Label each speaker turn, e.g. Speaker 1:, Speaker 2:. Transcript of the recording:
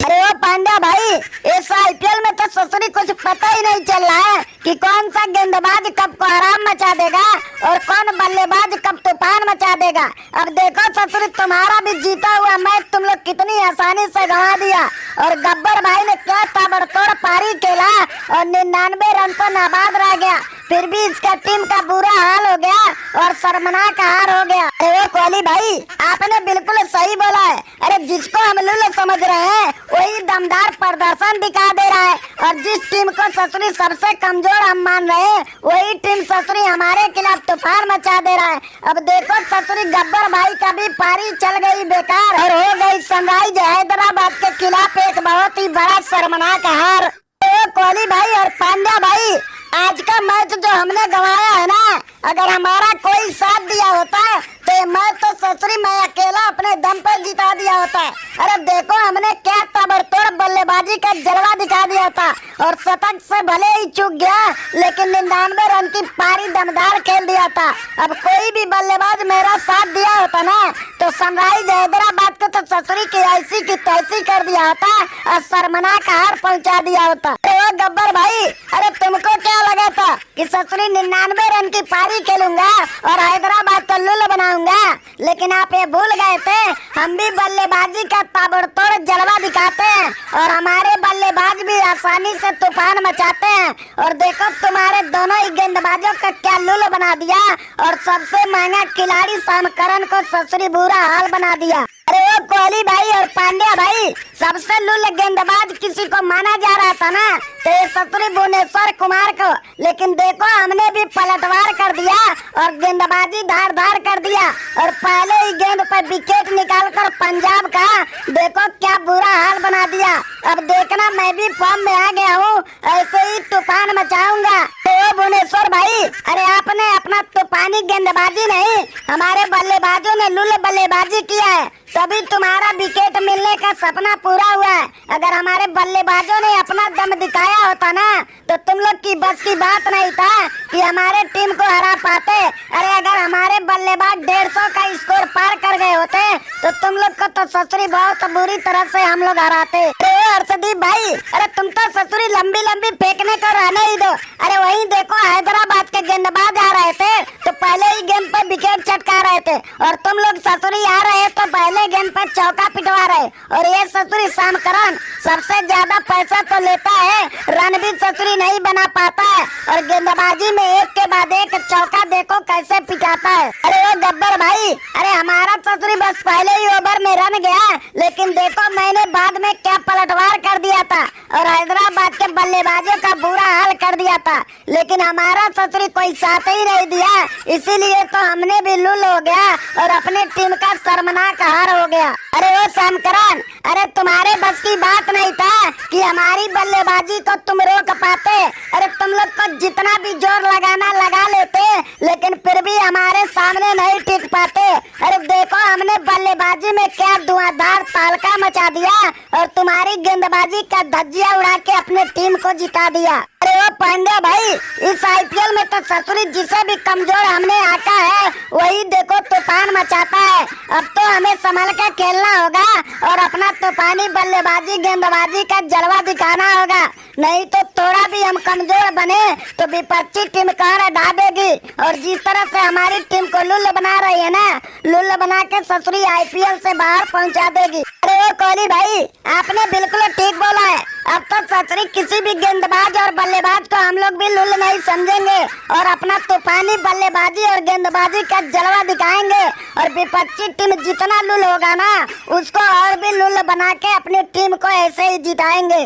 Speaker 1: अरे ओ पांड्या भाई, इस आईपीएल में तो ससुरी कुछ पता ही नहीं चल रहा है कि कौन सा गेंदबाज कब को आराम मचा देगा और कौन बल्लेबाज कब तूफान मचा देगा। अब देखो ससुरी, तुम्हारा भी जीता हुआ मैच तुम लोग कितनी आसानी से गंवा दिया और गब्बर भाई ने क्या ताबड़तोड़ पारी खेला और 99 रन पर नाबाद रह गया। फिर भी इसका टीम का बुरा हाल हो गया और शर्मनाक हार हो गया। अरे ओ कोहली भाई, आपने बिल्कुल सही बोला है। अरे जिसको हम लुल्ल समझ रहे हैं वही दमदार प्रदर्शन दिखा दे रहा है और जिस टीम को ससुरी सबसे कमजोर हम मान रहे हैं वही टीम ससुरी हमारे खिलाफ तूफान मचा दे रहा है। अब देखो ससुरी, गब्बर भाई का भी पारी चल गई बेकार और हो गई सनराइज हैदराबाद के खिलाफ एक बहुत ही बड़ा शर्मनाक हार। कोहली भाई और पांड्या भाई, आज का मैच जो हमने गंवाया है ना, अगर हमारा कोई साथ दिया होता है तो ये मैच तो ससुरी मैं अकेला अपने दम पर जिता दिया होता है। अरे देखो हमने क्या ताबड़तोड़ बल्लेबाजी का जलवा दिखा दिया था और शतक से भले ही चूक गया लेकिन 99 रन की पारी दमदार खेल दिया था। अब कोई भी बल्लेबाज मेरा साथ दिया होता ना तो सनराइज हैदराबाद को तो ससुरी की ऐसी की तैसी कर दिया होता और शर्मनाक हार पहुंचा दिया होता। तो गब्बर भाई, अरे तुमको क्या लगा था कि ससुरी 99 रन की पारी खेलूंगा और हैदराबाद को लुल्ल बनाऊंगा, लेकिन आप ये भूल गए थे हम भी बल्लेबाजी का ताबड़तोड़ जलवा दिखाते हैं और हमारे बल्लेबाज भी आसानी से तूफान मचाते हैं। और देखो तुम्हारे दोनों ही गेंदबाजों का क्या लुल्ल बना दिया और सबसे महंगा खिलाड़ी शाम करन को ससुरी बुरा हाल बना दिया। अरे वो कोहली भाई और पांड्या भाई, सबसे लुल्ल गेंदबाज किसी को माना जा रहा था ना तो ये ससुरी भुवनेश्वर कुमार को, लेकिन देखो हमने भी पलटवार कर दिया और गेंदबाजी धार धार कर दिया और पहले ही गेंद पर विकेट निकालकर पंजाब का देखो क्या बुरा हाल बना दिया। अब देखना मैं भी फॉर्म में आ गया हूँ, ऐसे ही तूफान मचाऊंगा। तो भुवनेश्वर भाई, अरे आपने अपना तूफानी गेंदबाजी नहीं, हमारे बल्लेबाजों ने लुल्ल बल्लेबाजी किया है तभी तुम्हारा विकेट मिलने का सपना पूरा हुआ है। अगर हमारे बल्लेबाजों ने अपना दम दिखाया होता ना तो तुम लोग की बस की बात नहीं था कि हमारे टीम को हरा पाते। अरे अगर हमारे बल्लेबाज 150 का स्कोर पार कर गए होते तो तुम लोग को तो ससुरी बहुत बुरी तरह से हम लोग हराते। हर्षदीप भाई, अरे तुम तो ससुरी लंबी लंबी फेंकने को रहने ही दो। अरे वही देखो हैदराबाद के गेंदबाज आ रहे थे तो पहले ही गेंद पर विकेट चटका रहे थे और तुम लोग ससुरी आ रहे तो पहले गेंद पर चौका पिटवा रहे। और ये ससुरी शाम करन सबसे ज्यादा पैसा तो लेता है, रन भी ससुरी नहीं बना पाता है और गेंदबाजी में एक के बाद एक चौका देखो कैसे पिटाता है। अरे वो गब्बर भाई, अरे हमारा ससुरी बस पहले ही ओवर में रन गया लेकिन देखो मैंने बाद में क्या पलटवार कर दिया था और हैदराबाद के बल्लेबाजों का बुरा हाल कर दिया था, लेकिन हमारा ससुरी कोई साथ ही नहीं दिया, इसीलिए तो हमने भी लुल हो गया और अपनी टीम का शर्मनाक हार हो गया। अरे वो शामकरन, अरे तुम्हारे बस की बात नहीं था कि हमारी बल्लेबाजी को तुम रोक पाते। अरे तुम लोग को जितना भी जोर लगाना लगा लेते लेकिन फिर भी हमारे सामने नहीं टिक पाते। अरे देखो हमने बल्लेबाजी में क्या धुआंधार तालका मचा दिया और तुम्हारी गेंदबाजी का धज्जिया उड़ा के अपनी टीम को जिता दिया। अरे वो पांड्या भाई, इस आईपीएल में तो ससुरी जिसे भी कमजोर हमने आका है वही देखो तूफान मचाता है। अब तो हमें संभल के खेलना होगा और अपना तूफानी बल्लेबाजी गेंदबाजी का जलवा दिखाना होगा, नहीं तो थोड़ा भी हम कमजोर बने तो विपक्षी टीम कहर ढा देगी। और जिस तरह से हमारी टीम को लुल्ल बना रही है ना, लुल्ल बना के ससुरी आईपीएल से बाहर पहुंचा देगी। अरे वो कोहली भाई, आपने बिल्कुल ठीक बोला है। अब तो ससुरी किसी भी गेंदबाज और बल्लेबाज को हम लोग भी लुल्ल नहीं समझेंगे और अपना तूफानी बल्लेबाजी और गेंदबाजी का जलवा दिखाएंगे और विपक्षी टीम जितना लुल्ल होगा ना उसको और भी लुल्ल बना के अपनी टीम को ऐसे ही जिताएंगे।